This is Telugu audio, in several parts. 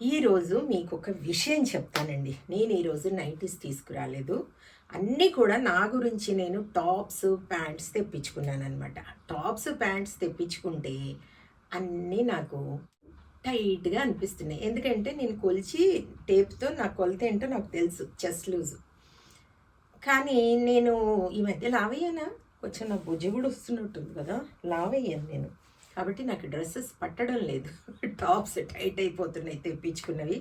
ఈరోజు మీకు ఒక విషయం చెప్తానండి. నేను ఈరోజు నైటీస్ తీసుకురాలేదు. అన్నీ కూడా నా గురించి నేను టాప్స్ ప్యాంట్స్ తెప్పించుకున్నాను అనమాట. టాప్స్ ప్యాంట్స్ తెప్పించుకుంటే అన్నీ నాకు టైట్గా అనిపిస్తున్నాయి. ఎందుకంటే నేను కొలిచి టేప్తో నా కొలత ఏంటో నాకు తెలుసు, చెస్ట్ లూజ్. కానీ నేను ఈ మధ్య లావయ్యానా, కొంచెం నా భుజ కూడా వస్తున్నట్టుంది కదా, లావయ్యాను నేను. కాబట్టి నాకు డ్రెస్సెస్ పట్టడం లేదు. టాప్స్ టైట్ అయిపోతున్నాయి తెప్పించుకున్నవి.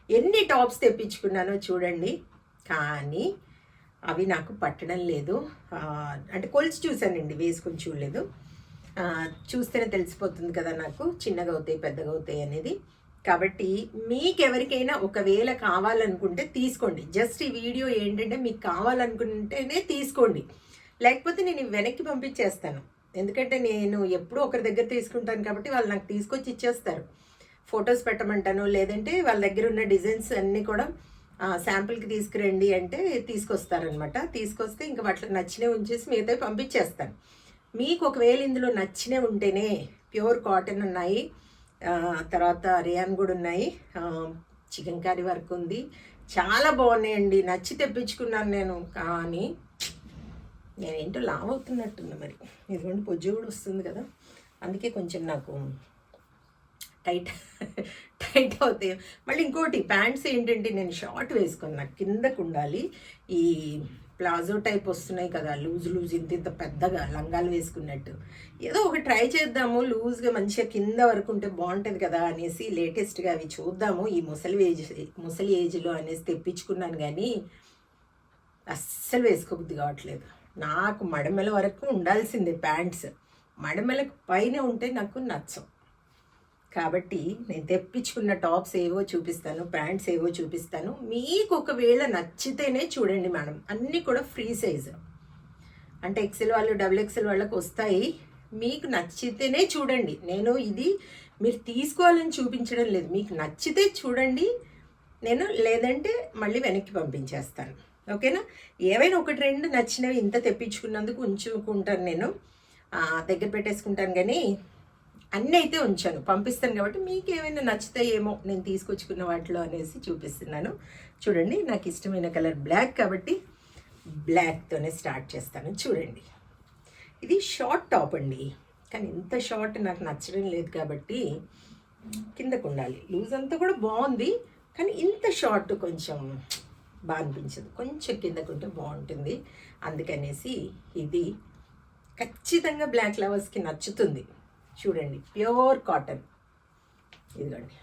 ఎన్ని టాప్స్ తెప్పించుకున్నానో చూడండి, కానీ అవి నాకు పట్టడం లేదు. అంటే కొలిచి చూశానండి, వేసుకొని చూడలేదు. చూస్తేనే తెలిసిపోతుంది కదా నాకు చిన్నగా అవుతాయి పెద్దగా అవుతాయి అనేది. కాబట్టి మీకెవరికైనా ఒకవేళ కావాలనుకుంటే తీసుకోండి. జస్ట్ ఈ వీడియో ఏంటంటే మీకు కావాలనుకుంటేనే తీసుకోండి, లేకపోతే నేను వెనక్కి పంపించేస్తాను. ఎందుకంటే నేను ఎప్పుడూ ఒకరి దగ్గర తీసుకుంటాను కాబట్టి వాళ్ళు నాకు తీసుకొచ్చి ఇచ్చేస్తారు. ఫొటోస్ పెట్టమంటాను, లేదంటే వాళ్ళ దగ్గర ఉన్న డిజైన్స్ అన్నీ కూడా శాంపుల్కి తీసుకురండి అంటే తీసుకొస్తారనమాట. తీసుకొస్తే ఇంకా వాటికి నచ్చినవి ఉంచేసి మిగతా పంపించేస్తాను. మీకు ఒకవేళ ఇందులో నచ్చినవి ఉంటేనే, ప్యూర్ కాటన్ ఉన్నాయి, తర్వాత రియాన్ కూడా ఉన్నాయి, చికెన్ కర్రీ వర్క్ ఉంది, చాలా బాగున్నాయండి. నచ్చి తెప్పించుకున్నాను నేను. కానీ నేనేంటో లావ్ అవుతున్నట్టుంది మరి. ఇదిగోండి పొజ్జు కూడా వస్తుంది కదా, అందుకే కొంచెం నాకు టైట్ అవుతాయి. మళ్ళీ ఇంకోటి ప్యాంట్స్ ఏంటంటే నేను షార్ట్ వేసుకుని నాకు కిందకు ఉండాలి. ఈ ప్లాజో టైప్ వస్తున్నాయి కదా, లూజ్ ఇంత పెద్దగా లంగాలు వేసుకున్నట్టు. ఏదో ఒక ట్రై చేద్దాము, లూజ్గా మంచిగా కింద వరకు ఉంటే బాగుంటుంది కదా అనేసి లేటెస్ట్గా అవి చూద్దాము ఈ ముసలి ఏజ్లో అనేసి తెప్పించుకున్నాను. కానీ అస్సలు వేసుకోబుద్ధి కావట్లేదు. నాకు మడమెల వరకు ఉండాల్సిందే ప్యాంట్స్, మడమెలకు పైన ఉంటే నాకు నచ్చం. కాబట్టి నేను తెప్పించుకున్న టాప్స్ ఏవో చూపిస్తాను, ప్యాంట్స్ ఏవో చూపిస్తాను. మీకు ఒకవేళ నచ్చితేనే చూడండి మేడం. అన్నీ కూడా ఫ్రీ సైజ్, అంటే ఎక్సెల్ వాళ్ళు డబుల్ ఎక్సెల్ వాళ్ళకి వస్తాయి. మీకు నచ్చితేనే చూడండి. నేను ఇది మీరు తీసుకోవాలని చూపించడం లేదు, మీకు నచ్చితే చూడండి. నేను లేదంటే మళ్ళీ వెనక్కి పంపించేస్తాను. ఓకేనా? ఏవైనా ఒకటి రెండు నచ్చినవి ఇంత తెప్పించుకున్నందుకు ఉంచుకుంటాను, నేను దగ్గర పెట్టేసుకుంటాను. కానీ అన్నీ అయితే ఉంచాను, పంపిస్తాను. కాబట్టి మీకు ఏమైనా నచ్చుతాయేమో నేను తీసుకొచ్చుకున్న వాటిలో అనేసి చూపిస్తున్నాను. చూడండి, నాకు ఇష్టమైన కలర్ బ్లాక్ కాబట్టి బ్లాక్తోనే స్టార్ట్ చేస్తాను. చూడండి, ఇది షార్ట్ టాప్ అండి, కానీ ఇంత షార్ట్ నాకు నచ్చడం లేదు కాబట్టి కిందకు ఉండాలి. లూజ్ అంతా కూడా బాగుంది, కానీ ఇంత షార్ట్ కొంచెం బాగా అనిపించదు. కొంచెం కిందకుంటే బాగుంటుంది. అందుకనేసి ఇది ఖచ్చితంగా బ్లాక్ లవర్స్కి నచ్చుతుంది. చూడండి, ప్యూర్ కాటన్. ఇదిగోండి,